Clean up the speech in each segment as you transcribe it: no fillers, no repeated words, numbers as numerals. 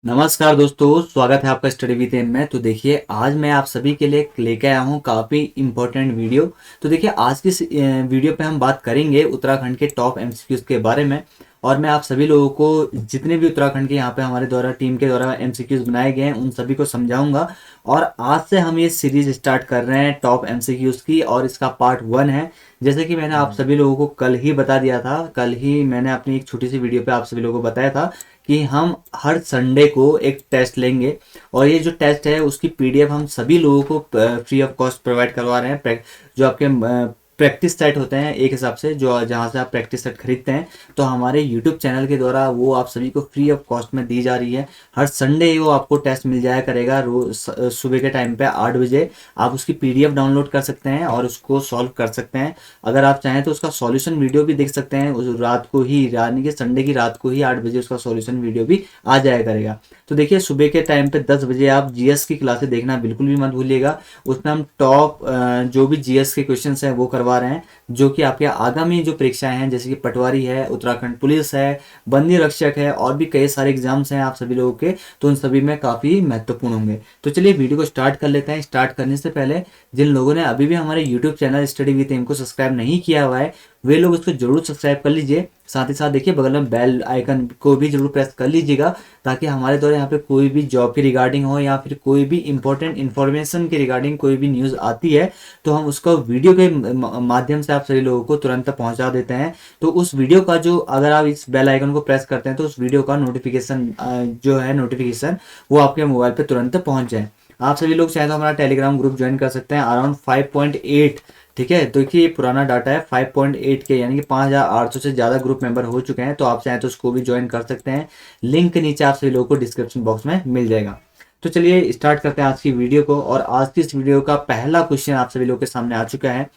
नमस्कार दोस्तों, स्वागत है आपका स्टडी विद एम में। तो देखिए, आज मैं आप सभी के लिए लेके आया हूँ काफ़ी इम्पोर्टेंट वीडियो। तो देखिए, आज की इस वीडियो पे हम बात करेंगे उत्तराखंड के टॉप एमसीक्यूज़ के बारे में। और मैं आप सभी लोगों को जितने भी उत्तराखंड के यहाँ पे हमारे द्वारा टीम के द्वारा एमसीक्यूज़ बनाए गए हैं उन सभी को समझाऊंगा। और आज से हम ये सीरीज स्टार्ट कर रहे हैं टॉप एमसीक्यूज़ की, और इसका पार्ट 1 है। जैसे कि मैंने आप सभी लोगों को कल ही बता दिया था, कल ही मैंने अपनी एक छोटी सी वीडियो पे आप सभी लोगों को बताया था कि हम हर संडे को एक टेस्ट लेंगे। और ये जो टेस्ट है उसकी पीडीएफ हम सभी लोगों को फ्री ऑफ कॉस्ट प्रोवाइड करवा रहे हैं। जो आपके प्रैक्टिस सेट होते हैं एक हिसाब से, जो जहाँ से आप प्रैक्टिस सेट खरीदते हैं, तो हमारे यूट्यूब चैनल के द्वारा वो आप सभी को फ्री ऑफ कॉस्ट में दी जा रही है। हर संडे ही वो आपको टेस्ट मिल जाया करेगा, रोज सुबह के टाइम पे 8 बजे। आप उसकी पीडीएफ डाउनलोड कर सकते हैं और उसको सॉल्व कर सकते हैं। अगर आप चाहें तो उसका सॉल्यूशन वीडियो भी देख सकते हैं। उस रात को ही, यानी कि संडे की रात को ही 8 बजे उसका सॉल्यूशन वीडियो भी आ जाया करेगा। तो देखिए, सुबह के टाइम पे 10 बजे आप जीएस की क्लासेस देखना बिल्कुल भी मत भूलिएगा। उसमें हम टॉप जो भी जीएस के क्वेश्चन हैं वो करवा रहे हैं, जो कि आपके आगामी जो परीक्षाएं हैं, जैसे कि पटवारी है, उत्तराखंड पुलिस है, बंदी रक्षक है, और भी कई सारे एग्जाम्स हैं आप सभी लोगों के, तो उन सभी में काफ़ी महत्वपूर्ण होंगे। तो चलिए वीडियो को स्टार्ट कर लेते हैं। स्टार्ट करने से पहले जिन लोगों ने अभी भी हमारे YouTube channel study with M को सब्सक्राइब नहीं किया हुआ है, वे लोग उसको जरूर सब्सक्राइब कर लीजिए। साथ ही साथ देखिए, बगल में बेल आइकन को भी जरूर प्रेस कर लीजिएगा, ताकि हमारे द्वारा यहाँ पे कोई भी जॉब की रिगार्डिंग हो या फिर कोई भी इंपॉर्टेंट इन्फॉर्मेशन के रिगार्डिंग कोई भी न्यूज़ आती है, तो हम उसको वीडियो के माध्यम से आप सभी लोगों को तुरंत पहुंचा देते हैं। तो उस वीडियो का जो, अगर आप इस बेल आइकन को प्रेस करते हैं, तो उस वीडियो का नोटिफिकेशन जो है नोटिफिकेशन वो आपके मोबाइल पे तुरंत पहुंच जाए। आप सभी लोग चाहे तो हमारा टेलीग्राम ग्रुप ज्वाइन कर सकते हैं, अराउंड 5.8। ठीक है, तो देखिए ये पुराना डाटा है 5.8 के, यानी कि 5800 से ज़्यादा ग्रुप मेंबर हो चुके हैं। तो आप चाहें तो उसको भी ज्वाइन कर सकते हैं। लिंक नीचे आप सभी लोगों को डिस्क्रिप्शन बॉक्स में मिल जाएगा। तो चलिए स्टार्ट करते हैं आज की वीडियो को। और आज की इस वीडियो का पहला क्वेश्चन आप सभी लोगों के सामने आ चुका है।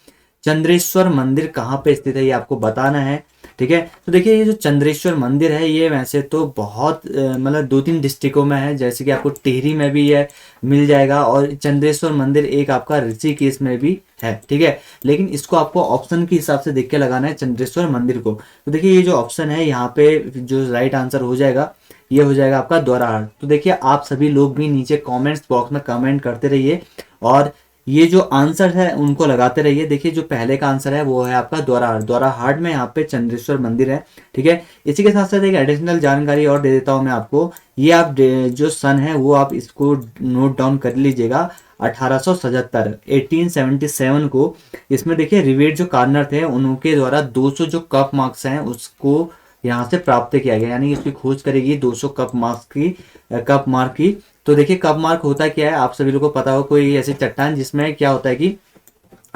चंद्रेश्वर मंदिर कहाँ पे स्थित है, ये आपको बताना है। ठीक है, तो देखिए ये जो चंद्रेश्वर मंदिर है, ये वैसे तो बहुत मतलब 2-3 डिस्ट्रिक्टों में है। जैसे कि आपको टिहरी में भी ये मिल जाएगा, और चंद्रेश्वर मंदिर एक आपका ऋषिकेश में भी है। ठीक है, लेकिन इसको आपको ऑप्शन के हिसाब से देख के लगाना है चंद्रेश्वर मंदिर को। तो देखिए ये जो ऑप्शन है यहाँ पे, जो राइट आंसर हो जाएगा, ये हो जाएगा आपका द्वाराहाट। तो देखिए, आप सभी लोग भी नीचे कमेंट्स बॉक्स में कमेंट करते रहिए, और ये जो आंसर है उनको लगाते रहिए। देखिए, जो पहले का आंसर है वो है आपका द्वाराहाट। द्वाराहाट में यहाँ पे चंद्रेश्वर मंदिर है। ठीक है, इसी के साथ साथ एक एडिशनल जानकारी और दे देता हूँ मैं आपको। ये आप जो सन है वो आप इसको नोट डाउन कर लीजिएगा, 1877, 1877 को। इसमें देखिए, रिवेट जो कार्नर थे उनके द्वारा 200 जो कप मार्क्स हैं उसको यहाँ से प्राप्त किया गया, यानी इसकी खोज करेगी 200 कप मार्क्स की, कप मार्क की। तो देखिए, कप मार्क होता क्या है, आप सभी लोगों को पता हो, कोई ऐसी चट्टान जिसमें क्या होता है कि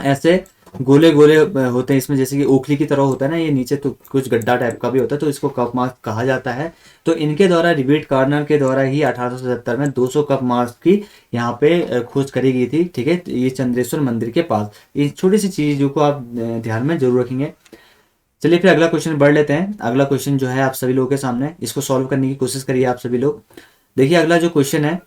ऐसे गोले गोले होते हैं इसमें, जैसे कि ओखली की तरह होता है ना, ये नीचे तो कुछ गड्ढा टाइप का भी होता है, तो इसको कप मार्क कहा जाता है। तो इनके द्वारा, रिवेट कार्नर के द्वारा ही 1877 में 200 कप मार्क्स की यहाँ पे खोज करी गई थी। ठीक है, ये चंद्रेश्वर मंदिर के पास। ये छोटी सी चीज़ों को आप ध्यान में जरूर रखेंगे। चलिए फिर अगला क्वेश्चन बढ़ लेते हैं। अगला क्वेश्चन जो है आप सभी लोगों के सामने, इसको सॉल्व करने की कोशिश करिए आप सभी लोग। देखिए, अगला जो क्वेश्चन है,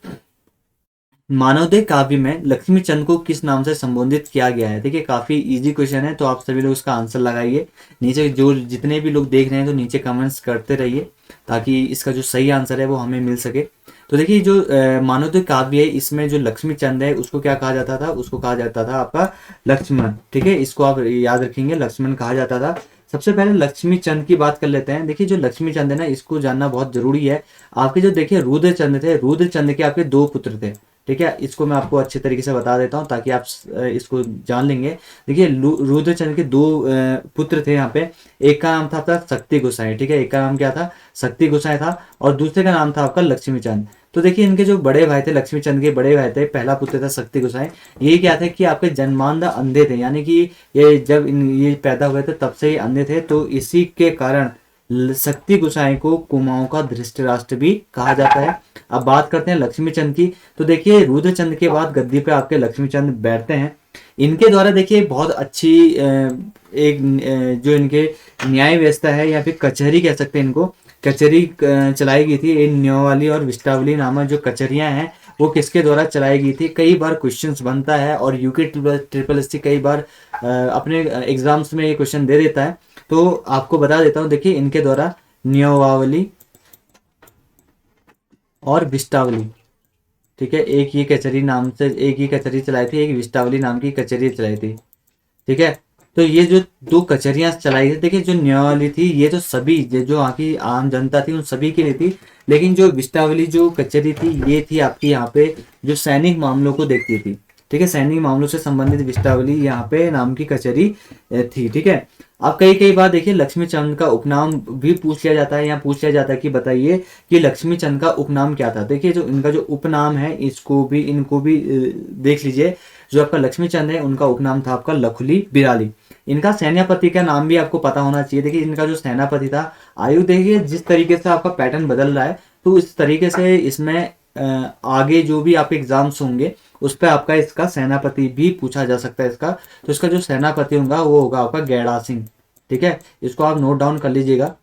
मानवदेह काव्य में लक्ष्मी चंद को किस नाम से संबोधित किया गया है। देखिए, काफी इजी क्वेश्चन है, तो आप सभी लोग इसका आंसर लगाइए। नीचे जो जितने भी लोग देख रहे हैं, तो नीचे कमेंट्स करते रहिए, ताकि इसका जो सही आंसर है वो हमें मिल सके। तो देखिए, जो मानवदेह काव्य है, इसमें जो लक्ष्मी चंद है उसको क्या कहा जाता था, उसको कहा जाता था आपका लक्ष्मण। ठीक है, इसको आप याद रखेंगे, लक्ष्मण कहा जाता था। सबसे पहले लक्ष्मी चंद की बात कर लेते हैं। देखिए, जो लक्ष्मी चंद है ना, इसको जानना बहुत जरूरी है। आपके जो देखिए रुद्र चंद थे, रुद्र चंद के आपके 2 पुत्र थे। ठीक है, इसको मैं आपको अच्छे तरीके से बता देता हूँ ताकि आप इसको जान लेंगे। देखिए, रुद्रचंद के 2 पुत्र थे यहाँ पे। एक का नाम था आपका शक्ति गोसाई। ठीक है, एक का नाम क्या था, शक्ति गोसाई था, और दूसरे का नाम था आपका लक्ष्मी चंद। तो देखिए, इनके जो बड़े भाई थे, लक्ष्मी चंद के बड़े भाई थे, पहला पुत्र था शक्ति गोसाई। ये क्या थे कि आपके जन्मांध अंधे थे, यानी कि ये जब ये पैदा हुए थे तब से ही अंधे थे। तो इसी के कारण शक्ति गोसाई को कुमाऊं का धृतराष्ट्र भी कहा जाता है। अब बात करते हैं लक्ष्मी चंद की। तो देखिए, रुद्रचंद के बाद गद्दी पे आपके लक्ष्मी चंद बैठते हैं। इनके द्वारा देखिए बहुत अच्छी एक जो इनके न्याय व्यवस्था है, या फिर कचहरी कह सकते हैं इनको, कचहरी चलाई गई थी। न्योवाली और विष्टावली नामक जो कचहरियां हैं वो किसके द्वारा चलाई गई थी। कई बार क्वेश्चंस बनता है, और यूके ट्रिपल एस कई बार अपने एग्जाम्स में ये क्वेश्चन दे देता है। तो आपको बता देता हूँ, देखिए इनके द्वारा न्योवावली और विष्टावली। ठीक है, एक ये कचहरी नाम से एक ही कचहरी चलाई थी, एक विष्टावली नाम की कचहरी चलाई थी। ठीक है, तो ये जो दो कचहरियां चलाई थी, देखिए जो न्यायावली थी ये तो सभी जो वहाँ की आम जनता थी उन सभी के लिए थी, लेकिन जो विष्टावली जो कचहरी थी ये थी आपकी यहाँ पे जो सैनिक मामलों को देखती थी। ठीक है, सैनिक मामलों से संबंधित विष्टावली यहाँ पे नाम की कचहरी थी। ठीक है, अब कई कई बार देखिए लक्ष्मी चंद का उपनाम भी पूछ लिया जाता है, या पूछ लिया जाता है कि बताइए कि लक्ष्मी चंद का उपनाम क्या था। देखिए जो इनका जो उपनाम है इनको भी देख लीजिए। जो आपका लक्ष्मी चंद है उनका उपनाम था आपका लखुली बिराली। इनका सेनापति का नाम भी आपको पता होना चाहिए। देखिए इनका जो सेनापति था, आयु देखिए जिस तरीके से आपका पैटर्न बदल रहा है, तो इस तरीके से इसमें आगे जो भी आपके एग्जाम्स होंगे उस पर आपका इसका सेनापति भी पूछा जा सकता है इसका। तो इसका जो सेनापति होगा वो होगा आपका गैड़ा सिंह। ठीक है, इसको आप नोट डाउन कर लीजिएगा,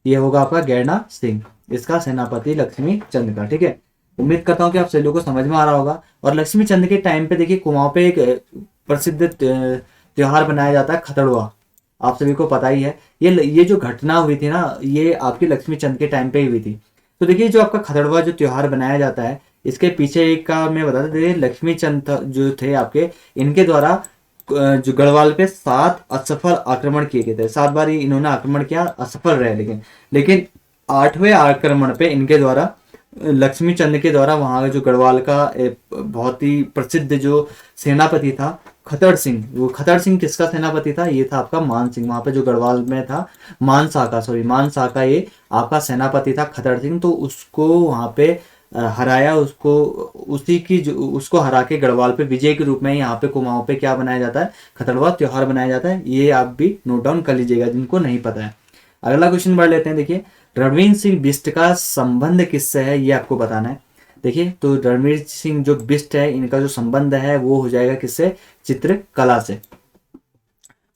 ये होगा आपका गैड़ा सिंह, इसका सेनापति लक्ष्मी चंद का। ठीक है, उम्मीद करता हूँ कि आप सभी लोगों को समझ में आ रहा होगा। और लक्ष्मी चंद के टाइम पे देखिए कुमाऊं पे एक प्रसिद्ध त्योहार बनाया जाता है खतड़वा। आप सभी को पता ही है, ये जो घटना हुई थी ना ये आपकी लक्ष्मी चंद के टाइम पे ही हुई थी। तो देखिए जो आपका खतड़वा जो त्योहार बनाया जाता है, इसके पीछे एक का मैं बता दें, लक्ष्मी चंद जो थे आपके, इनके द्वारा जो गढ़वाल पे 7 असफल आक्रमण किए गए थे। 7 बार इन्होंने आक्रमण किया, असफल रहे, लेकिन 8वें आक्रमण पे इनके द्वारा लक्ष्मी चंद के द्वारा वहां जो गढ़वाल का बहुत ही प्रसिद्ध जो सेनापति था खतर सिंह, वो खतर सिंह किसका सेनापति था, ये था आपका मान सिंह। वहां पे जो गढ़वाल में था मान शाह का ये आपका सेनापति था खतर सिंह। तो उसको वहां पे हराया, उसको हरा के गढ़वाल पे विजय के रूप में यहाँ पे कुमाऊं पे क्या बनाया जाता है, खतड़वा त्योहार बनाया जाता है। ये आप भी नोट डाउन कर लीजिएगा जिनको नहीं पता है। अगला क्वेश्चन बढ़ लेते हैं। देखिए रणवीर सिंह बिष्ट का संबंध किससे है, ये आपको बताना है। देखिए तो रणवीर सिंह जो बिष्ट है इनका जो संबंध है वो हो जाएगा किससे, चित्रकला से।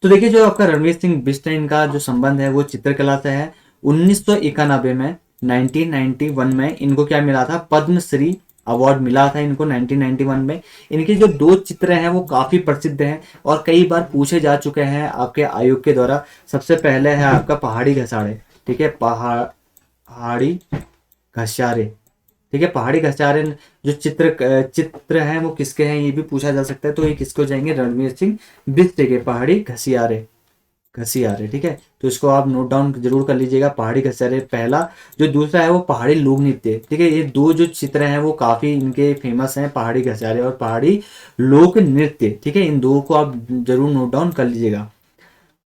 तो देखिए जो आपका रणवीर सिंह बिष्ट है इनका जो संबंध है वो चित्रकला से है। 1991 में 1991 में इनको क्या मिला था, पद्मश्री अवार्ड मिला था इनको 1991 में। इनके जो 2 चित्र हैं वो काफी प्रसिद्ध हैं और कई बार पूछे जा चुके हैं आपके आयोग के द्वारा। सबसे पहले है आपका पहाड़ी घसाड़े। ठीक है, पहाड़ी घसारे। ठीक है, पहाड़ी घसारे जो चित्र हैं वो किसके हैं ये भी पूछा जा सकता है। तो ये किसको जाएंगे, रणवीर सिंह बिष्ट के पहाड़ी घसियारे। ठीक है, तो इसको आप नोट डाउन जरूर कर लीजिएगा, पहाड़ी घसियारे पहला। जो दूसरा है वो पहाड़ी लोक नृत्य। ठीक है, ये 2 जो चित्र हैं वो काफी इनके फेमस हैं, पहाड़ी घसियारे और पहाड़ी लोक नृत्य। ठीक है, इन 2 को आप जरूर नोट डाउन कर लीजिएगा।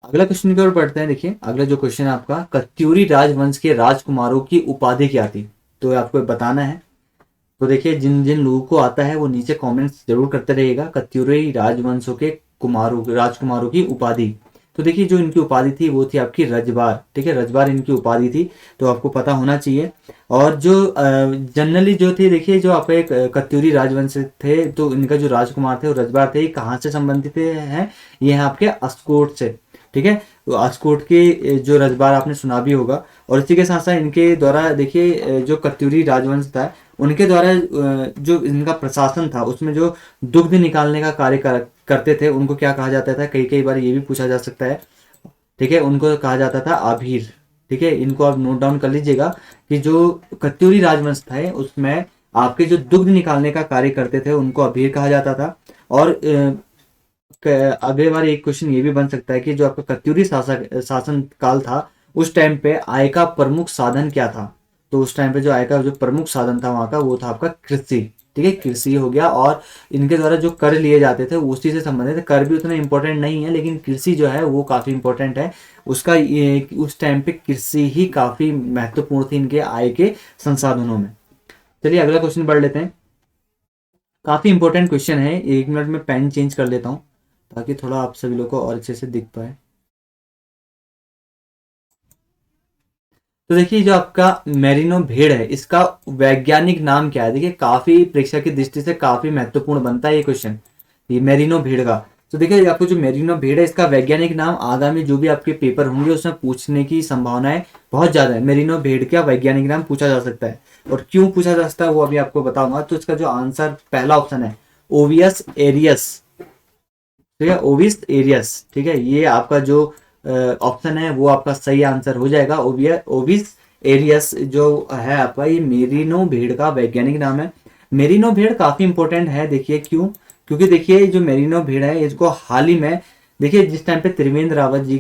अगला क्वेश्चन की ओर बढ़ते हैं। देखिए अगला जो क्वेश्चन है आपका, कत्यूरी राजवंश के राजकुमारों की उपाधि क्या थी, तो आपको बताना है। तो देखिए जिन जिन लोगों को आता है वो नीचे कमेंट्स जरूर करते रहिएगा। कत्यूरी राजवंशों के राजकुमारों की उपाधि। तो देखिए जो इनकी उपाधि थी वो थी आपकी रजबार। ठीक है, रजबार इनकी उपाधि थी, तो आपको पता होना चाहिए। और जो जनरली जो थे, देखिए जो आपका एक कत्यूरी राजवंश थे तो इनका जो राजकुमार थे वो रजबार थे। कहाँ से संबंधित हैं, ये हैं आपके अस्कोट से। ठीक है, तो अस्कोट के जो रजबार आपने सुना भी होगा। और इसी के साथ साथ इनके द्वारा देखिए जो कत्यूरी राजवंश था उनके द्वारा जो इनका प्रशासन था उसमें जो दुग्ध निकालने का कार्य करते थे उनको क्या कहा जाता था, कई कई बार ये भी पूछा जा सकता है। ठीक है, उनको कहा जाता था आभीर। ठीक है, इनको आप नोट डाउन कर लीजिएगा कि जो कत्यूरी राजवंश था उसमें आपके जो दुग्ध निकालने का कार्य करते थे उनको आभीर कहा जाता था। और अगले बार एक क्वेश्चन ये भी बन सकता है कि जो आपका कत्यूरी शासन काल था उस टाइम पे आय का प्रमुख साधन क्या था। तो उस टाइम पे जो आय का जो प्रमुख साधन था वहां का वो था आपका कृषि। ठीक है, कृषि हो गया। और इनके द्वारा जो कर लिए जाते थे उसी से संबंधित, कर भी उतना इंपॉर्टेंट नहीं है लेकिन कृषि जो है वो काफी इंपॉर्टेंट है। उसका उस टाइम पे कृषि ही काफी महत्वपूर्ण थी इनके आय के संसाधनों में। चलिए अगला क्वेश्चन पढ़ लेते हैं। काफी इंपॉर्टेंट क्वेश्चन है, 1 मिनट में पेन चेंज कर लेता हूँ ताकि थोड़ा आप सभी लोग को और अच्छे से दिख पाए। तो देखिए जो आपका मेरिनो भेड़ है इसका वैज्ञानिक नाम क्या है। देखिए काफी परीक्षा की दृष्टि से काफी महत्वपूर्ण बनता है ये क्वेश्चन, ये मेरिनो भेड़ का। तो देखिए आपको जो मेरिनो भेड़ है इसका वैज्ञानिक नाम आगामी जो भी आपके पेपर होंगे उसमें पूछने की संभावनाएं बहुत ज्यादा है। मेरिनो भेड़ का वैज्ञानिक नाम पूछा जा सकता है, और क्यों पूछा जा सकता है वो अभी आपको बताऊंगा। तो इसका जो आंसर पहला ऑप्शन है ओवियस एरियस। ठीक है, ओविस एरियस। ठीक है, ये आपका जो ऑप्शन है वो आपका सही आंसर हो जाएगा, ओविस एरियस जो है आपका, ये मेरिनो भेड़ का वैज्ञानिक नाम है। मेरिनो भेड़ काफी इंपॉर्टेंट है, देखिए क्यों, क्योंकि देखिए जो मेरिनो भेड़ है इसको हाल ही में, देखिए जिस टाइम पे त्रिवेंद्र रावत जी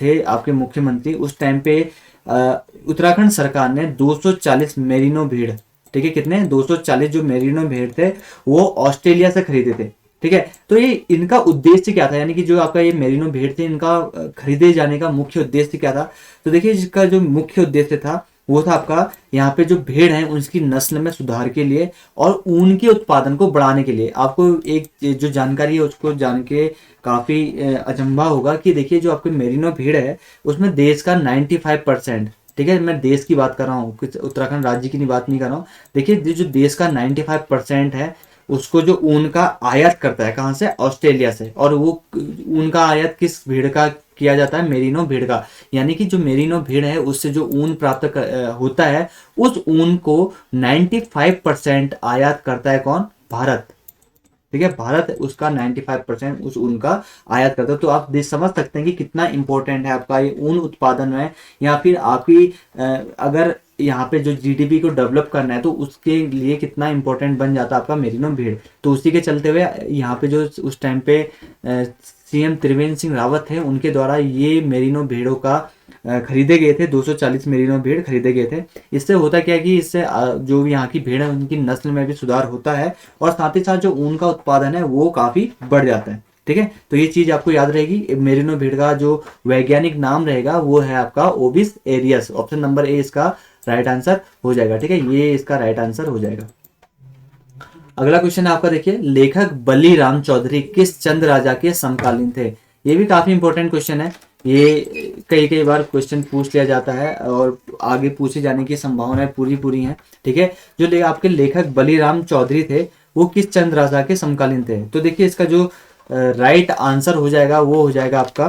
थे आपके मुख्यमंत्री, उस टाइम पे उत्तराखंड सरकार ने 240 मेरिनो भेड़, ठीक है, कितने 240 जो मेरिनो भेड़ थे वो ऑस्ट्रेलिया से खरीदे थे। ठीक है, तो ये इनका उद्देश्य क्या था, यानी कि जो आपका ये मेरिनो भेड़ थे इनका खरीदे जाने का मुख्य उद्देश्य क्या था। तो देखिए इसका जो मुख्य उद्देश्य था वो था आपका यहाँ पे जो भेड़ है उसकी नस्ल में सुधार के लिए और ऊन के उत्पादन को बढ़ाने के लिए। आपको एक जो जानकारी है उसको जान के काफी अचंभा होगा कि देखिए जो आपके मेरिनो भेड़ है उसमें देश का 95%, ठीक है, मैं देश की बात कर रहा हूँ, कुछ उत्तराखंड राज्य की बात नहीं कर रहा हूँ। देखिए जो देश का 95% है उसको जो ऊन का आयात करता है, कहाँ से, ऑस्ट्रेलिया से। और वो ऊन का आयात किस भेड़ का किया जाता है, मेरिनो भेड़ का। यानी कि जो मेरिनो भेड़ है उससे जो ऊन प्राप्त होता है उस ऊन को 95% आयात करता है कौन, भारत। ठीक है, भारत उसका 95% उस ऊन का आयात करता है। तो आप समझ सकते हैं कि कितना इंपॉर्टेंट है आपका ये ऊन उत्पादन में, या फिर आपकी अगर यहाँ पे जो जीडीपी को डेवलप करना है तो उसके लिए कितना इंपॉर्टेंट बन जाता है आपका मेरिनो भेड़। तो उसी के चलते हुए यहाँ पे जो उस टाइम पे सीएम त्रिवेंद्र सिंह रावत थे उनके द्वारा ये मेरिनो भेड़ों का खरीदे गए थे, 240 मेरिनो भेड़ खरीदे गए थे। इससे होता क्या है कि इससे जो यहाँ की भेड़ है उनकी नस्ल में भी सुधार होता है और साथ ही साथ जो ऊन का उत्पादन है वो काफी बढ़ जाता है। ठीक है, तो ये चीज आपको याद रहेगी। मेरिनो भेड़ का जो वैज्ञानिक नाम रहेगा वो है आपका ओबिस एरियस। ऑप्शन नंबर ए इसका राइट आंसर हो जाएगा। ठीक है, ये इसका राइट आंसर हो जाएगा। अगला क्वेश्चन है आपका, देखिए लेखक बली राम चौधरी किस चंद राजा के समकालीन थे। ये भी काफी इंपॉर्टेंट क्वेश्चन है, ये कई बार क्वेश्चन पूछ लिया जाता है और आगे पूछे जाने की संभावनाएं पूरी हैं। ठीक है, जो आपके लेखक बलीराम चौधरी थे वो किस चंद राजा के समकालीन थे। तो देखिए इसका जो राइट आंसर हो जाएगा वो हो जाएगा आपका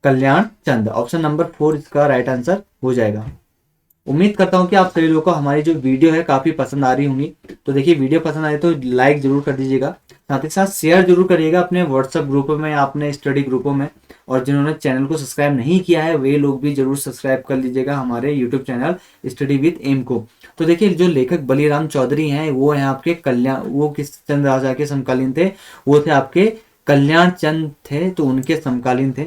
कल्याण चंद। ऑप्शन नंबर 4 इसका राइट आंसर हो जाएगा। उम्मीद करता हूं कि आप सभी लोगों को हमारी जो वीडियो है काफी पसंद आ रही होंगी। तो देखिए वीडियो पसंद आए तो लाइक जरूर कर दीजिएगा, साथ ही साथ शेयर जरूर करिएगा अपने व्हाट्सएप ग्रुपों में, अपने स्टडी ग्रुपों में। और जिन्होंने चैनल को सब्सक्राइब नहीं किया है वे लोग भी जरूर सब्सक्राइब कर लीजिएगा हमारे YouTube channel study with M को। तो देखिए जो लेखक बलीराम चौधरी हैं वो हैं आपके कल्याण, वो किस चंद राजा के समकालीन थे, वो थे आपके कल्याण चंद थे, तो उनके समकालीन थे।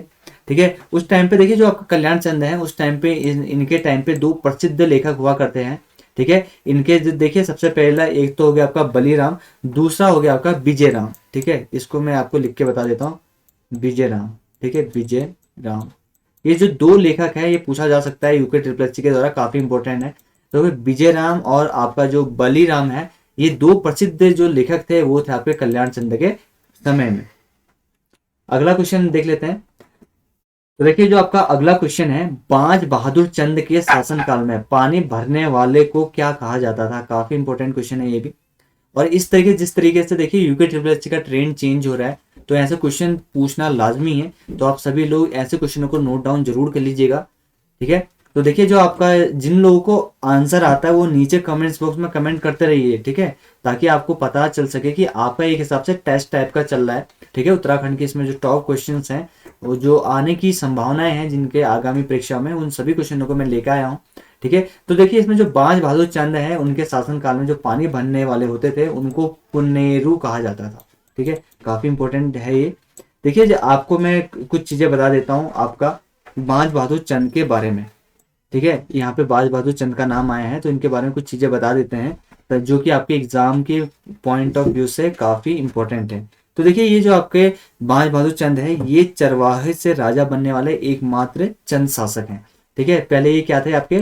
ठीक है, उस टाइम पे देखिए जो आपका कल्याण चंद है उस टाइम पे इनके टाइम पे 2 प्रसिद्ध लेखक हुआ करते हैं। ठीक है, इनके देखिए सबसे पहला एक तो हो गया आपका बलीराम, दूसरा हो गया आपका विजय राम। ठीक है, इसको मैं आपको लिख के बता देता हूँ, विजय राम। ठीक है, विजय राम, ये जो 2 लेखक है ये पूछा जा सकता है यूके ट्रिपल के द्वारा, काफी इंपॉर्टेंट है। तो विजय राम और आपका जो बलीराम है ये 2 प्रसिद्ध जो लेखक थे वो थे आपके कल्याण चंद के समय में। अगला क्वेश्चन देख लेते हैं। तो देखिए जो आपका अगला क्वेश्चन है, बाज बहादुर चंद के शासनकाल में पानी भरने वाले को क्या कहा जाता था। काफी इंपॉर्टेंट क्वेश्चन है ये भी। और इस तरीके जिस तरीके से देखिए यूके ट्रिपल का ट्रेंड चेंज हो रहा है तो ऐसे क्वेश्चन पूछना लाजमी है। तो आप सभी लोग ऐसे क्वेश्चनों को नोट डाउन जरूर कर लीजिएगा। ठीक है, तो देखिए जो आपका जिन लोगों को आंसर आता है वो नीचे कमेंट्स बॉक्स में कमेंट करते रहिए। ठीक है, ताकि आपको पता चल सके कि आपका एक हिसाब से टेस्ट टाइप का चल रहा है। ठीक है, उत्तराखंड के इसमें जो टॉप क्वेश्चंस हैं वो जो आने की संभावनाएं हैं जिनके आगामी परीक्षा में, उन सभी क्वेश्चनों को मैं लेकर आया हूँ। ठीक है, तो देखिए इसमें जो बाज बहादुर चंद है उनके शासनकाल में जो पानी भरने वाले होते थे उनको पुनेरू कहा जाता था। ठीक है, काफी इंपॉर्टेंट है ये। देखिए आपको मैं कुछ चीजें बता देता हूँ आपका बाज बहादुर चंद के बारे में। ठीक है, यहाँ पे बाज बहादुर चंद का नाम आया है तो इनके बारे में कुछ चीजें बता देते हैं जो कि आपके एग्जाम के पॉइंट ऑफ व्यू से काफी इंपॉर्टेंट है। तो देखिए ये जो आपके बाज बहादुर चंद है ये चरवाहे से राजा बनने वाले एकमात्र चंद शासक हैं। ठीक है, पहले ये क्या थे, आपके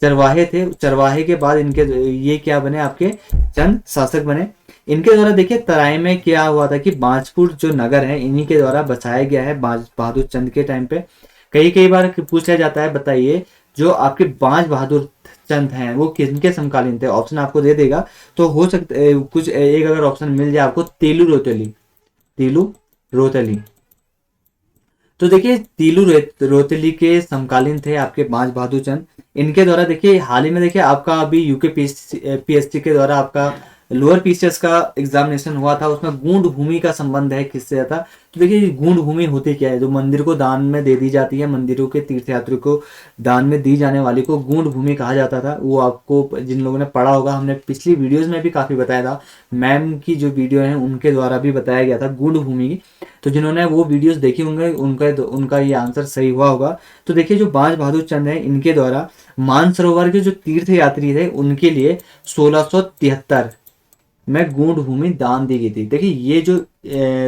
चरवाहे थे, चरवाहे के बाद इनके ये क्या बने, आपके चंद शासक बने। इनके द्वारा देखिए तराई में क्या हुआ था कि बाजपुर जो नगर है इन्हीं के द्वारा बसाया गया है बाज बहादुर चंद के टाइम पे। कई बार पूछा जाता है, बताइए जो आपके बाज बहादुर चंद हैं वो किनके समकालीन थे। ऑप्शन आपको दे देगा तो हो सकता कुछ एक अगर ऑप्शन मिल जाए आपको, तेलू रोतेली, तेलू रोतेली। तो देखिए तीलू रोतेली के समकालीन थे आपके बाज बहादुर चंद। इनके द्वारा देखिए हाल ही में देखिए आपका अभी यूके पीएससी के द्वारा आपका लोअर पीसीएस का एग्जामिनेशन हुआ था, उसमें गूढ़ भूमि का संबंध है किससे था। तो देखिए गूढ़ भूमि होती क्या है, जो मंदिर को दान में दे दी जाती है, मंदिरों के तीर्थयात्रियों को दान में दी जाने वाली को गूढ़ भूमि कहा जाता था। वो आपको जिन लोगों ने पढ़ा होगा, हमने पिछली वीडियोस में भी काफी बताया था, मैम की जो वीडियो है उनके द्वारा भी बताया गया था गूढ़ भूमि की। तो जिन्होंने वो वीडियोस देखी होंगे उनका ये आंसर सही हुआ होगा। तो देखिए जो बांज बहादुर चंद है, इनके द्वारा मानसरोवर के जो तीर्थ यात्री थे उनके लिए 1673 में गूढ़ भूमि दान दी गई थी। देखिए ये जो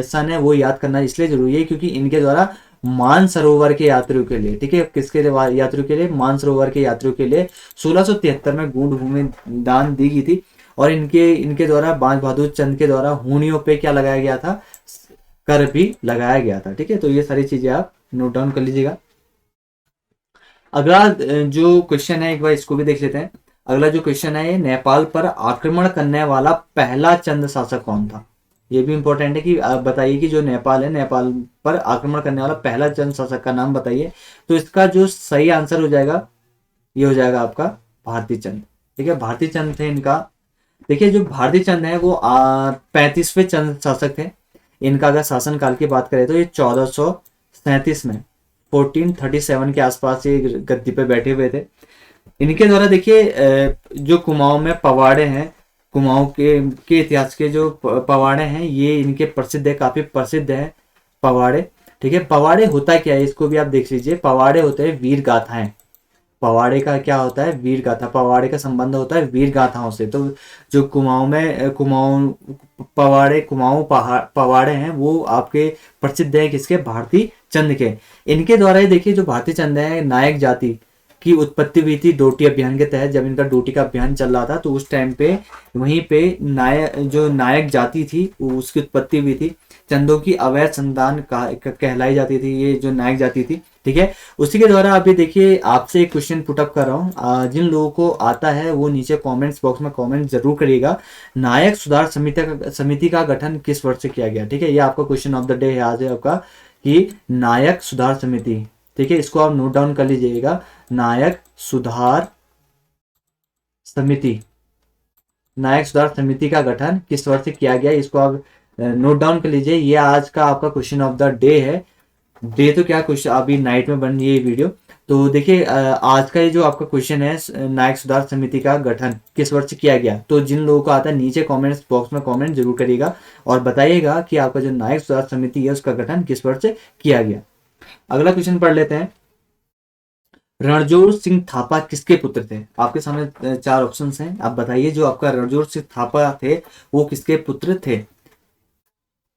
सन है वो याद करना इसलिए जरूरी है क्योंकि इनके द्वारा मानसरोवर के यात्रियों के लिए, ठीक है, किसके लिए यात्रियों के लिए, मानसरोवर के यात्रियों के लिए 1673 में गूढ़ भूमि दान दी गई थी। और इनके इनके द्वारा बांज बहादुर चंद के द्वारा हूणियों पे क्या लगाया गया था, कर भी लगाया गया था। ठीक है, तो ये सारी चीजें आप नोट डाउन कर लीजिएगा। अगला जो क्वेश्चन है एक बार इसको भी देख लेते हैं। अगला जो क्वेश्चन है, ये नेपाल पर आक्रमण करने वाला पहला चंद शासक कौन था। ये भी इंपॉर्टेंट है कि आप बताइए कि जो नेपाल है, नेपाल पर आक्रमण करने वाला पहला चंद शासक का नाम बताइए। तो इसका जो सही आंसर हो जाएगा, ये हो जाएगा आपका भारती चंद। ठीक है, भारती चंद थे इनका। देखिए जो भारती चंद है वो 35वें चंद शासक थे। इनका अगर शासन काल की बात करें तो ये 1437 में 1437 के आसपास ये गद्दी पे बैठे हुए थे। इनके द्वारा देखिए जो कुमाऊं में पवाड़े हैं, कुमाऊं के इतिहास के जो पवाड़े हैं ये इनके प्रसिद्ध है, काफी प्रसिद्ध है पवाड़े। ठीक है, पवाड़े होता क्या है इसको भी आप देख लीजिए। पवाड़े होते हैं वीर गाथाएं। पवाड़े का क्या होता है, वीर गाथा। पवाड़े का संबंध होता है वीर गाथाओं से। तो जो कुमाऊं में कुमाऊं पवाड़े कुमाऊं पवाड़े हैं वो आपके प्रसिद्ध है किसके, भारती चंद के। इनके द्वारा ही देखिए जो भारती चंद है, नायक जाति की उत्पत्ति हुई थी डोटी अभियान के तहत। जब इनका डोटी का अभियान चल रहा था तो उस टाइम पे वहीं पे नायक जाति थी उसकी उत्पत्ति हुई थी। चंदों की अवैध संतान कहलाई जाती थी ये जो नायक जाति थी। ठीक है, उसी के द्वारा अभी देखिए आपसे एक क्वेश्चन पुटअप कर रहा हूँ। जिन लोगों को आता है वो नीचे कमेंट्स बॉक्स में कमेंट जरूर करिएगा। नायक सुधार समिति का गठन किस वर्ष से किया गया। ठीक है, ये आपका क्वेश्चन ऑफ द डे है आज आपका, कि नायक सुधार समिति। ठीक है, इसको आप नोट डाउन कर लीजिएगा। नायक सुधार समिति, नायक सुधार समिति का गठन किस वर्ष से किया गया, इसको आप नोट डाउन कर लीजिए। ये आज का आपका क्वेश्चन ऑफ द डे है। डे तो क्या, क्वेश्चन अभी नाइट में बन रही है ये वीडियो। तो देखिए आज का ये जो आपका क्वेश्चन है, नायक सुधार समिति का गठन किस वर्ष किया गया। तो जिन लोगों को आता है नीचे कमेंट्स बॉक्स में कमेंट जरूर करिएगा और बताइएगा कि आपका जो नायक सुधार समिति है उसका गठन किस वर्ष से किया गया। अगला क्वेश्चन पढ़ लेते हैं। रणजोर सिंह थापा किसके पुत्र थे। आपके सामने 4 ऑप्शंस हैं, आप बताइए जो आपका रणजोर सिंह थापा थे वो किसके पुत्र थे।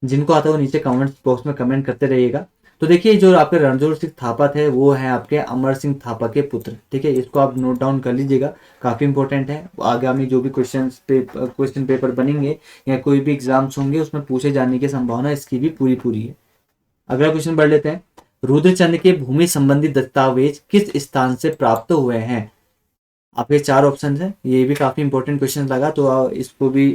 जिनको आता है वो नीचे कमेंट बॉक्स में कमेंट करते रहिएगा। तो देखिए जो आपके रणजोर सिंह थापा थे वो है आपके अमर सिंह थापा के पुत्र। ठीक है, इसको आप नोट डाउन कर लीजिएगा, काफी इंपॉर्टेंट है। आगामी जो भी क्वेश्चन पेपर बनेंगे या कोई भी एग्जाम्स होंगे उसमें पूछे जाने की संभावना इसकी भी पूरी है। अगला क्वेश्चन पढ़ लेते हैं। रुद्रचंद के भूमि संबंधी दस्तावेज किस स्थान से प्राप्त हुए हैं। आपके 4 ऑप्शन है, ये भी काफी इंपॉर्टेंट क्वेश्चन लगा तो इसको भी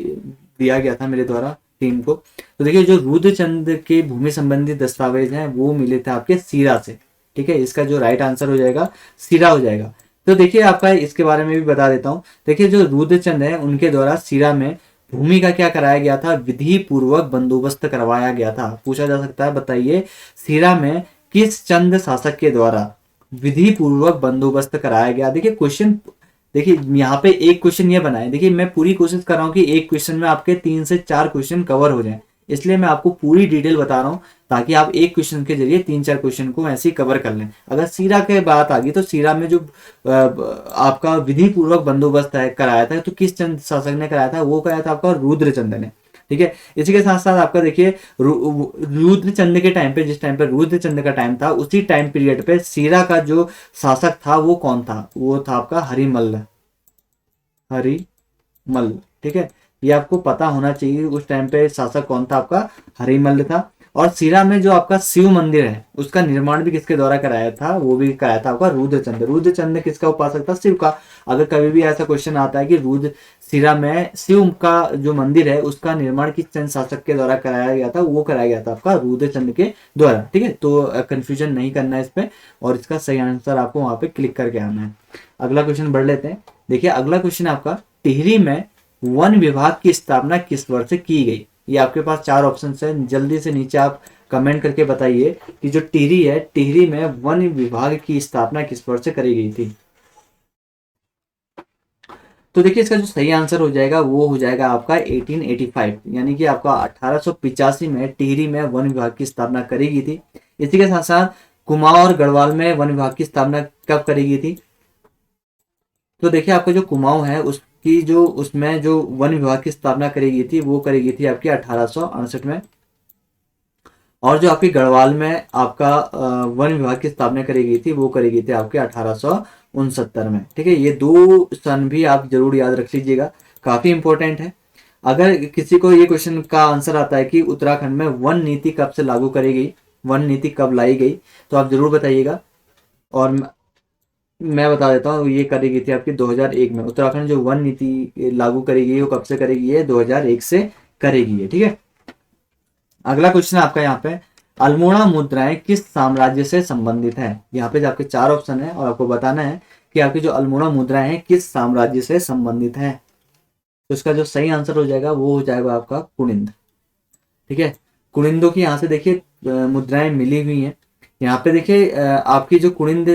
दिया गया था मेरे द्वारा टीम को। तो देखिए जो रुद्रचंद के भूमि संबंधी दस्तावेज हैं वो मिले थे आपके सीरा से। ठीक है, इसका जो राइट आंसर हो जाएगा सीरा हो जाएगा। तो देखिए आपका इसके बारे में भी बता देता हूँ। देखिए जो रुद्रचंद है उनके द्वारा सीरा में भूमि का क्या कराया गया था, विधि पूर्वक बंदोबस्त करवाया गया था। पूछा जा सकता है बताइए सीरा में किस चंद शासक के द्वारा विधि पूर्वक बंदोबस्त कराया गया। देखिए क्वेश्चन, देखिए यहाँ पे एक क्वेश्चन ये बना है। देखिए मैं पूरी कोशिश कर रहा हूँ कि एक क्वेश्चन में आपके 3 से 4 क्वेश्चन कवर हो जाएं, इसलिए मैं आपको पूरी डिटेल बता रहा हूँ ताकि आप एक क्वेश्चन के जरिए 3-4 क्वेश्चन को ऐसे ही कवर कर लें। अगर सीरा के बात आ गई तो सीरा में जो आपका विधि पूर्वक बंदोबस्त कराया था तो किस चंद शासक ने कराया था, वो कराया था आपका रुद्रचंद ने। ठीक है, इसी के साथ साथ आपका देखिए रुद्रचंद के टाइम पे, जिस टाइम पे रुद्रचंद का टाइम था उसी टाइम पीरियड पे सीरा का जो शासक था वो कौन था, वो था आपका हरिमल्ल। ठीक है, ये आपको पता होना चाहिए उस टाइम पे शासक कौन था आपका, हरिमल्ल था। और सीरा में जो आपका शिव मंदिर है उसका निर्माण भी किसके द्वारा कराया था, वो भी कराया था आपका रुद्रचंद। रुद्रचंद किसका उपासक था, शिव का। अगर कभी भी ऐसा क्वेश्चन आता है कि सीरा में शिव का जो मंदिर है उसका निर्माण किस चंद शासक के द्वारा कराया गया था, वो कराया गया था आपका रुद्रचंद के द्वारा। ठीक है, तो कंफ्यूजन नहीं करना है इस पे और इसका सही आंसर आपको वहां पे क्लिक करके आना है। अगला क्वेश्चन बढ़ लेते हैं। देखिए अगला क्वेश्चन आपका, टिहरी में वन विभाग की स्थापना किस वर्ष की गई? ये आपके पास चार ऑप्शन है, जल्दी से नीचे आप कमेंट करके बताइए कि जो टिहरी है, टिहरी में वन विभाग की स्थापना किस वर्ष करी गई थी? तो देखिए इसका जो सही आंसर हो जाएगा वो हो जाएगा आपका 1885, यानी कि आपका 1885 में टिहरी में वन विभाग की स्थापना करी गई थी। इसी के साथ साथ कुमाऊं और गढ़वाल में वन विभाग की स्थापना कब करी गई थी? तो देखिए आपका जो कुमाऊं है उसकी जो उसमें जो वन विभाग की स्थापना करी गई थी वो करी गई थी आपकी 1868 में। और जो आपकी गढ़वाल में आपका वन विभाग की स्थापना करी गई थी वो करी गई थी आपके 1869 में। ठीक है, ये दो सन भी आप जरूर याद रख लीजिएगा, काफी इंपॉर्टेंट है। अगर किसी को ये क्वेश्चन का आंसर आता है कि उत्तराखंड में वन नीति कब से लागू करी गई, वन नीति कब लाई गई, तो आप जरूर बताइएगा। और मैं बता देता हूँ, ये करी गई थी आपकी 2001 में। उत्तराखंड जो वन नीति लागू करी गई वो कब से करी गई है? 2001 से करी गई है। ठीक है, अगला क्वेश्चन है आपका यहाँ पे, अल्मोड़ा मुद्राएं किस साम्राज्य से संबंधित है? यहाँ पे जो आपके चार ऑप्शन है और आपको बताना है कि आपकी जो अल्मोड़ा मुद्राएं हैं किस साम्राज्य से संबंधित है। तो इसका जो सही आंसर हो जाएगा वो हो जाएगा आपका कुनिंद। ठीक है, कुनिंदों की यहाँ से देखिए मुद्राएं मिली हुई हैं। यहाँ पे देखिए आपकी जो कुनिंद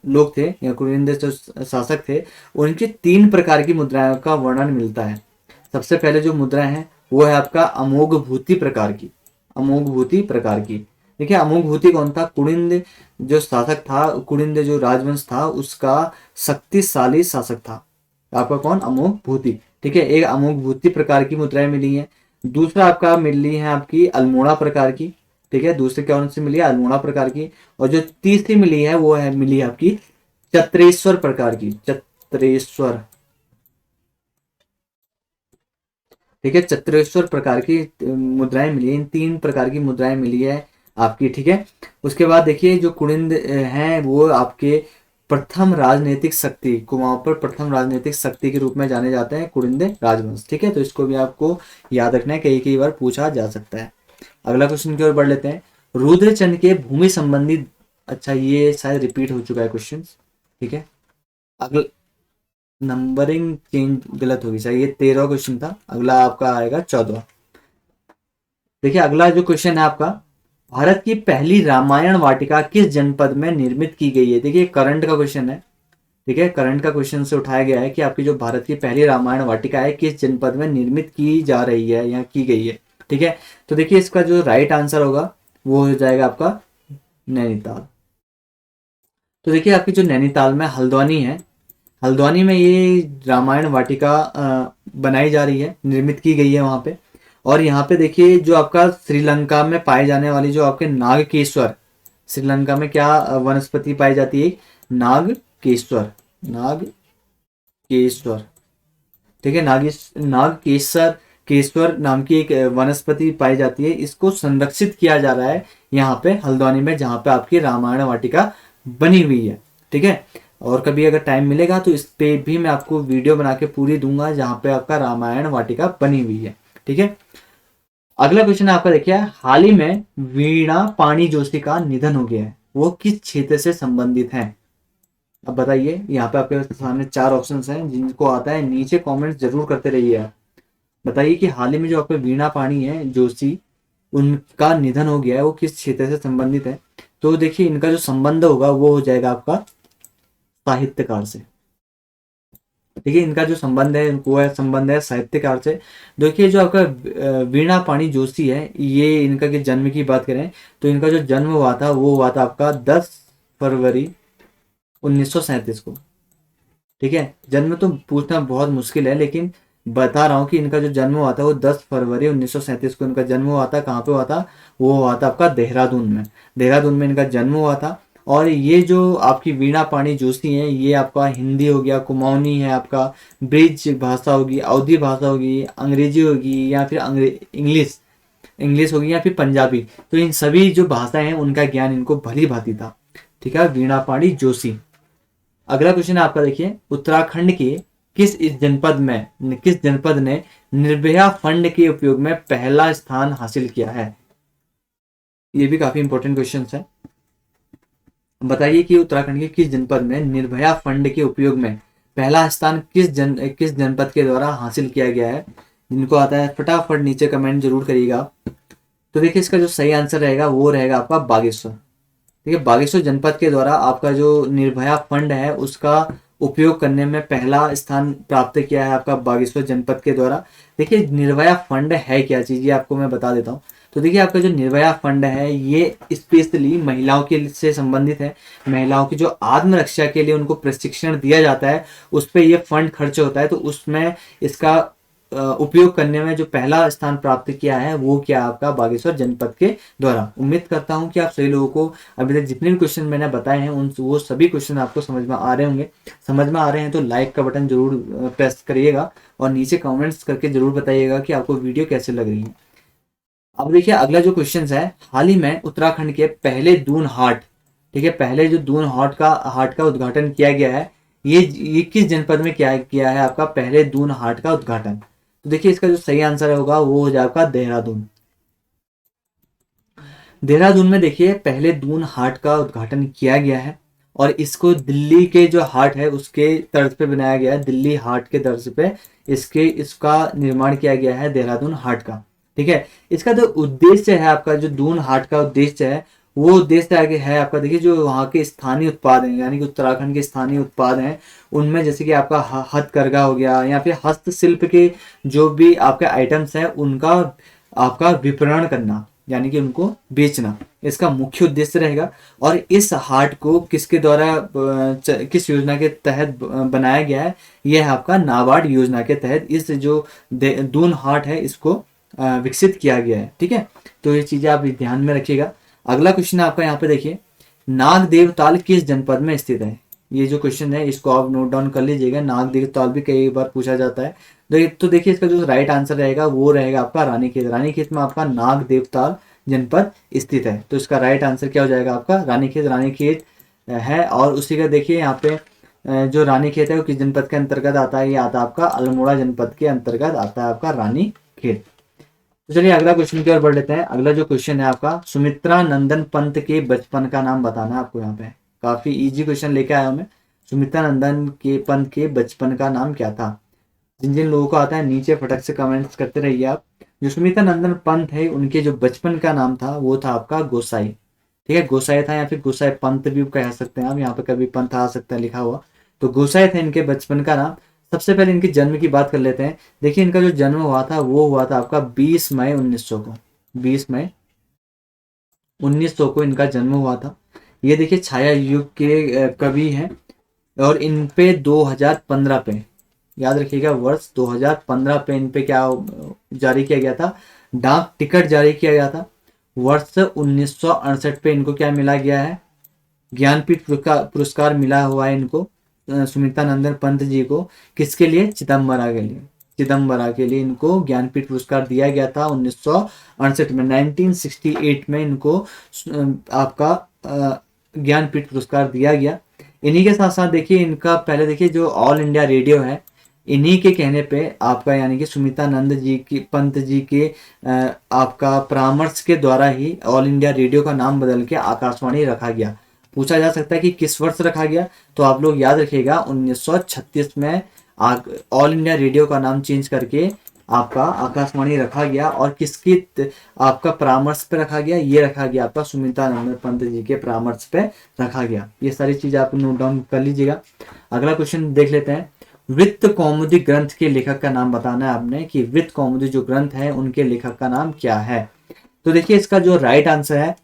लोग थे या कुनिंद जो शासक थे, उनकी तीन प्रकार की मुद्राओं का वर्णन मिलता है। सबसे पहले जो मुद्रा है वो है आपका अमोघ भूति प्रकार की, अमोघ भूति प्रकार की। देखिए अमोघ भूति कौन था? कुनिंद जो शासक था, कुनिंद जो राजवंश था उसका शक्तिशाली शासक था आपका कौन? अमोघ भूति। ठीक है, एक अमोघ भूति प्रकार की मुद्राएं मिली हैं। दूसरा आपका मिली है आपकी अल्मोड़ा प्रकार की। ठीक है, दूसरे कौन सी मिली है? अल्मोड़ा प्रकार की। और जो तीसरी मिली है वो है मिली है आपकी चत्रेश्वर प्रकार की, चत्रेश्वर। ठीक है, चत्रेश्वर प्रकार की मुद्राएं मिली है, इन तीन प्रकार की मुद्राएं मिली है आपकी। ठीक है, उसके बाद देखिए जो कुनिंद हैं वो आपके प्रथम राजनीतिक शक्ति, कुमाऊं पर प्रथम राजनीतिक शक्ति के रूप में जाने जाते हैं कुनिंद राजवंश। ठीक है, तो इसको भी आपको याद रखना है, कई कई बार पूछा जा सकता है। अगला क्वेश्चन की ओर बढ़ लेते हैं, रुद्रचंद के भूमि संबंधी, अच्छा ये शायद रिपीट हो चुका है क्वेश्चन। ठीक है, अगला नंबरिंग चेंज गलत होगी शायद, ये 13वां क्वेश्चन था, अगला आपका आएगा 14वां। देखिए अगला जो क्वेश्चन है आपका, भारत की पहली रामायण वाटिका किस जनपद में निर्मित की गई है? देखिए करंट का क्वेश्चन है। ठीक है, करंट का क्वेश्चन से उठाया गया है कि आपकी जो भारत की पहली रामायण वाटिका है किस जनपद में निर्मित की जा रही है या की गई है। ठीक है, तो देखिए इसका जो राइट आंसर होगा वो हो जाएगा आपका नैनीताल। तो देखिए आपकी जो नैनीताल में हल्द्वानी है, हल्द्वानी में ये रामायण वाटिका बनाई जा रही है, निर्मित की गई है वहां पे। और यहाँ पे देखिए जो आपका श्रीलंका में पाए जाने वाली जो आपके नागकेश्वर, श्रीलंका में क्या वनस्पति पाई जाती है? नागकेश्वर, नागकेश्वर। ठीक है, नागकेश्वर केश्वर नाम की एक वनस्पति पाई जाती है, इसको संरक्षित किया जा रहा है यहाँ पे हल्द्वानी में, जहाँ पे आपकी रामायण वाटिका बनी हुई है। ठीक है, और कभी अगर टाइम मिलेगा तो इस पे भी मैं आपको वीडियो बना के पूरी दूंगा जहाँ पे आपका रामायण वाटिका बनी हुई है। ठीक है, अगला क्वेश्चन आपका देखिए, हाल ही में वीणा पाणी जोशी का निधन हो गया है, वो किस क्षेत्र से संबंधित है? अब बताइए, यहाँ पे आपके सामने चार ऑप्शंस हैं, जिनको आता है नीचे कमेंट जरूर करते रहिए आप। बताइए कि हाल ही में जो आपके वीणा पाणी है जोशी, उनका निधन हो गया है, वो किस क्षेत्र से संबंधित है? तो देखिए इनका जो संबंध होगा वो हो जाएगा आपका साहित्यकार से। ठीक है, इनका जो संबंध है वो है संबंध है साहित्यकार से। देखिए जो आपका वीणा पाणी जोशी है, ये इनका के जन्म की बात करें तो इनका जो जन्म हुआ था वो हुआ था आपका 10 फरवरी 1937 को। ठीक है, जन्म तो पूछना बहुत मुश्किल है, लेकिन बता रहा हूँ कि इनका जो जन्म हुआ था वो 10 फरवरी 1937 को इनका जन्म हुआ था। कहाँ पे हुआ था? वो हुआ था आपका देहरादून में, देहरादून में इनका जन्म हुआ था। और ये जो आपकी वीणा पाणी जोशी हैं, ये आपका हिंदी हो गया, कुमाऊनी है आपका, ब्रिज भाषा होगी, अवधी भाषा होगी, अंग्रेजी होगी या फिर इंग्लिश इंग्लिश होगी या फिर पंजाबी, तो इन सभी जो भाषाएं हैं उनका ज्ञान इनको भली भांति था। ठीक है, वीणा पाणी जोशी। अगला क्वेश्चन है आपका देखिए, उत्तराखंड के किस जनपद ने निर्भया फंड के उपयोग में पहला स्थान हासिल किया है? ये भी काफी इंपॉर्टेंट क्वेश्चन है। बताइए कि उत्तराखंड के किस जनपद में निर्भया फंड के उपयोग में पहला स्थान किस जनपद के द्वारा हासिल किया गया है? जिनको आता है फटाफट नीचे कमेंट जरूर करिएगा। तो देखिए इसका जो सही आंसर रहेगा वो रहेगा आपका बागेश्वर। ठीक है, बागेश्वर जनपद के द्वारा आपका जो निर्भया फंड है उसका उपयोग करने में पहला स्थान प्राप्त किया है आपका बागेश्वर जनपद के द्वारा। देखिए निर्भया फंड है क्या चीज़, ये आपको मैं बता देता हूँ। तो देखिए आपका जो निर्भया फंड है ये स्पेशली महिलाओं के से संबंधित है। महिलाओं की जो आत्मरक्षा के लिए उनको प्रशिक्षण दिया जाता है उस पर ये फंड खर्च होता है। तो उसमें इसका उपयोग करने में जो पहला स्थान प्राप्त किया है वो क्या आपका बागेश्वर जनपद के द्वारा। उम्मीद करता हूं कि आप सभी लोगों को अभी तक जितने भी क्वेश्चन मैंने बताए हैं उन वो सभी क्वेश्चन आपको समझ में आ रहे होंगे। समझ में आ रहे हैं तो लाइक का बटन जरूर प्रेस करिएगा और नीचे कमेंट्स करके जरूर बताइएगा कि आपको वीडियो कैसे लग रही है। अब देखिए अगला जो क्वेश्चन है, हाल ही में उत्तराखंड के पहले दून हाट, ठीक है, पहले जो दून हाट का उद्घाटन किया गया है, ये किस जनपद में क्या किया है आपका पहले दून हाट का उद्घाटन? तो देखिए इसका जो सही आंसर होगा वो हो जाएगा देहरादून। देहरादून में देखिए पहले दून हाट का उद्घाटन किया गया है और इसको दिल्ली के जो हाट है उसके तर्ज पे बनाया गया है। दिल्ली हाट के तर्ज पे इसका निर्माण किया गया है देहरादून हाट का। ठीक है, इसका जो उद्देश्य है आपका जो दून हाट का उद्देश्य है वो उद्देश्य आगे है आपका, देखिए जो वहाँ के स्थानीय उत्पाद हैं यानी कि उत्तराखंड के स्थानीय उत्पाद हैं उनमें जैसे कि आपका हथकरघा हो गया या फिर हस्तशिल्प के जो भी आपके आइटम्स हैं उनका आपका विपणन करना यानी कि उनको बेचना, इसका मुख्य उद्देश्य रहेगा। और इस हाट को किसके द्वारा किस योजना के तहत बनाया गया है? यह है आपका नाबार्ड योजना के तहत इस जो दून हाट है इसको विकसित किया गया है। ठीक है, तो ये चीजें आप ध्यान में रखिएगा। अगला क्वेश्चन है आपका यहाँ पे देखिए, नागदेव ताल किस जनपद में स्थित है? ये जो क्वेश्चन है इसको आप नोट डाउन कर लीजिएगा। नागदेव ताल भी कई बार पूछा जाता है। तो देखिए इसका जो राइट आंसर रहेगा वो रहेगा आपका रानीखेत। रानीखेत में आपका नागदेव ताल जनपद स्थित है। तो इसका राइट आंसर क्या हो जाएगा आपका रानीखेत। रानीखेत है और उसी का देखिए यहाँ पे जो रानीखेत है वो किस जनपद के अंतर्गत आता है? ये आता है आपका अल्मोड़ा जनपद के अंतर्गत आता है आपका रानीखेत। तो चलिए अगला क्वेश्चन की ओर बढ़ लेते हैं। अगला जो क्वेश्चन है आपका, सुमित्रा नंदन पंत के बचपन का नाम बताना है आपको। यहाँ पे काफी इजी क्वेश्चन लेके आया हूं मैं। सुमित्रा नंदन के पंत के बचपन का नाम क्या था? जिन जिन लोगों को आता है नीचे फटक से कमेंट्स करते रहिए आप। जो सुमित्रा नंदन पंत है उनके जो बचपन का नाम था वो था आपका गोसाई। ठीक है, गोसाई था या फिर गोसाई पंत भी कह सकते हैं आप, यहाँ पे कभी पंत आ सकता है लिखा हुआ। तो गोसाई थे इनके बचपन का नाम। सबसे पहले इनके जन्म की बात कर लेते हैं। देखिए इनका जो जन्म हुआ था वो हुआ था आपका 20 मई 1900 को। 20 मई 1900 को इनका जन्म हुआ था। ये देखिए छाया युग के कवि हैं और इन पे 2015 पे, याद रखिएगा वर्ष 2015 पे इन पे क्या जारी किया गया था? डाक टिकट जारी किया गया था। वर्ष 1968 पे इनको क्या मिला गया है? ज्ञानपीठ पुरस्कार मिला हुआ है इनको सुमित्रा नंदन पंत जी को। किसके लिए? चिदम्बरा के लिए। चिदम्बरा के लिए इनको ज्ञानपीठ पुरस्कार दिया गया था 1968 में। 1968 में इनको आपका ज्ञानपीठ पुरस्कार दिया गया। इन्हीं के साथ साथ देखिए इनका पहले देखिए जो ऑल इंडिया रेडियो है इन्हीं के कहने पे आपका यानी कि सुमित्रा नंद जी की पंत जी के आपका परामर्श के द्वारा ही ऑल इंडिया रेडियो का नाम बदल के आकाशवाणी रखा गया। पूछा जा सकता है कि किस वर्ष रखा गया, तो आप लोग याद रखिएगा 1936 में ऑल इंडिया रेडियो का नाम चेंज करके आपका आकाशवाणी रखा गया। और किसकी आपका परामर्श पे रखा गया? ये रखा गया आपका सुमित्रा नंदन पंत जी के परामर्श पे रखा गया। ये सारी चीजें आप नोट डाउन कर लीजिएगा। अगला क्वेश्चन देख लेते हैं। वृत्त कौमुदी ग्रंथ के लेखक का नाम बताना है आपने कि वृत्त कौमुदी जो ग्रंथ है उनके लेखक का नाम क्या है। तो देखिए इसका जो राइट आंसर है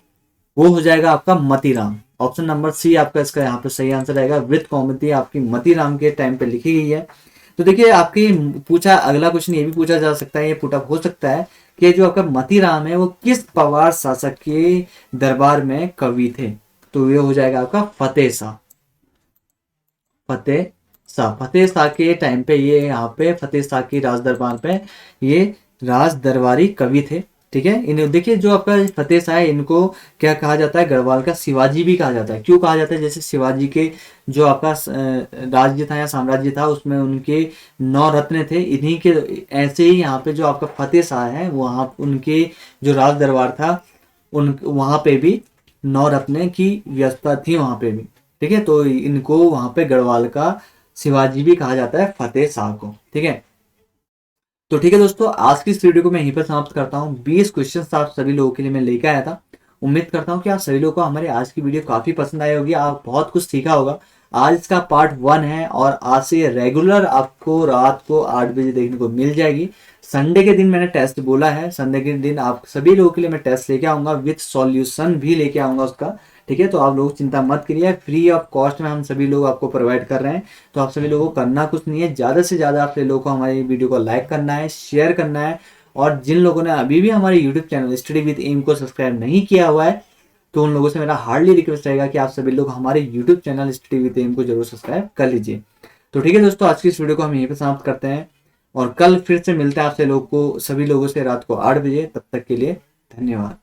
वो हो जाएगा आपका मतीराम। ऑप्शन नंबर सी आपका इसका यहाँ पे सही आंसर रहेगा। वृत्त कौमुदी आपकी मतीराम के टाइम पे लिखी गई है। तो देखिए आपकी पूछा अगला क्वेश्चन ये भी पूछा जा सकता है, ये पुटअप हो सकता है कि जो आपका मतीराम है वो किस पवार शासक के दरबार में कवि थे? तो ये हो जाएगा आपका फतेह शाह। फतेह शाह के टाइम पे ये यहाँ पे फतेह शाह की राज दरबार पे ये राज दरबारी कवि थे। ठीक है, इन्हें देखिए जो आपका फतेह शाह है इनको क्या कहा जाता है? गढ़वाल का शिवाजी भी कहा जाता है। क्यों कहा जाता है? जैसे शिवाजी के जो आपका राज्य था या साम्राज्य था उसमें उनके 9 रत्न थे, इन्हीं के ऐसे ही यहाँ पे जो आपका फतेह शाह है वहाँ उनके जो राज दरबार था उन वहाँ पे भी 9 रत्न की व्यवस्था थी वहाँ पे भी। ठीक है, तो इनको वहाँ पे गढ़वाल का शिवाजी भी कहा जाता है फतेह शाह को। ठीक है, तो ठीक है दोस्तों, आज की इस वीडियो को मैं यहीं पर समाप्त करता हूँ। 20 क्वेश्चन आप सभी लोगों के लिए मैं लेकर आया था। उम्मीद करता हूँ कि आप सभी लोगों को हमारी आज की वीडियो काफी पसंद आई होगी, आप बहुत कुछ सीखा होगा। आज इसका पार्ट 1 है और आज से ये रेगुलर आपको रात को 8 बजे देखने को मिल जाएगी। संडे के दिन मैंने टेस्ट बोला है, संडे के दिन आप सभी लोगों के लिए मैं टेस्ट लेके आऊंगा, विथ सॉल्यूशन भी लेके आऊंगा उसका। ठीक है, तो आप लोग चिंता मत करिए, फ्री ऑफ कॉस्ट में हम सभी लोग आपको प्रोवाइड कर रहे हैं। तो आप सभी लोगों को करना कुछ नहीं है, ज़्यादा से ज़्यादा आप सभी लोगों को हमारी वीडियो को लाइक करना है, शेयर करना है। और जिन लोगों ने अभी भी हमारे YouTube channel study with M को सब्सक्राइब नहीं किया हुआ है, तो उन लोगों से मेरा हार्डली रिक्वेस्ट रहेगा कि आप सभी लोग हमारे YouTube channel study with M को जरूर सब्सक्राइब कर लीजिए। तो ठीक है दोस्तों, आज की इस वीडियो को हम यहीं पर समाप्त करते हैं और कल फिर से मिलते हैं आपसे लोग को सभी लोगों से रात को 8 बजे। तब तक के लिए धन्यवाद।